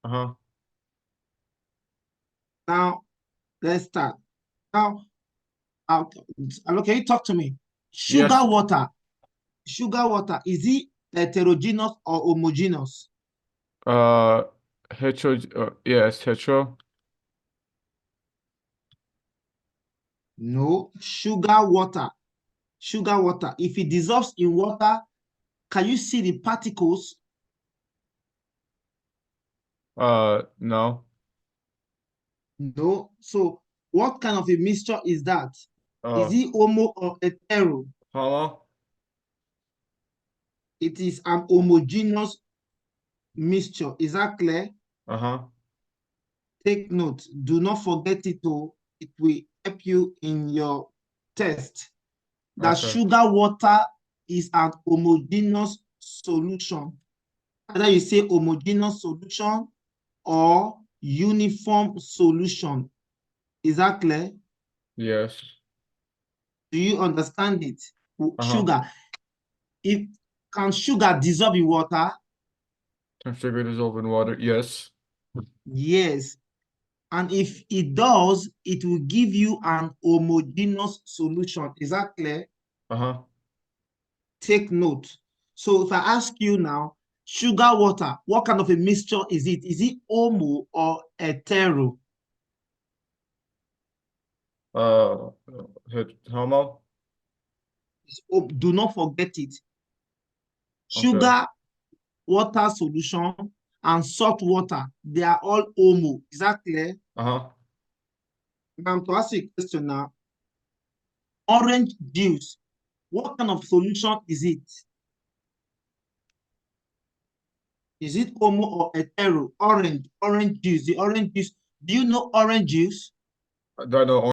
Uh-huh. Now, let's start. Now, can you talk to me? Yes. Sugar water, is it heterogeneous or homogeneous? Uh, yes, hetero. No, sugar water. If it dissolves in water, can you see the particles? No. No. So, what kind of a mixture is that? Is Uh, it homo or hetero? Homo. It is an homogeneous mixture. Is that clear? Uh-huh. Take note. Do not forget it. It will help you in your test. That Okay. sugar water is an homogeneous solution. Either you say homogeneous solution or uniform solution. Is that clear? Yes. Do you understand it? Uh-huh. Sugar. If can sugar dissolve in water? Can sugar dissolve in water? Yes. Yes. And if it does, it will give you an homogeneous solution. Is that clear? Uh-huh. Take note. So if I ask you now, sugar water, what kind of a mixture is it? Is it homo or hetero? Uh, Homo. Do not forget it. Okay. Sugar water solution and salt water, they are all homo. Is that clear? Uh-huh. Now to ask you a question now, orange juice, what kind of solution is it? Is it homo or hetero? Orange juice, the orange juice. Do you know orange juice? Do I know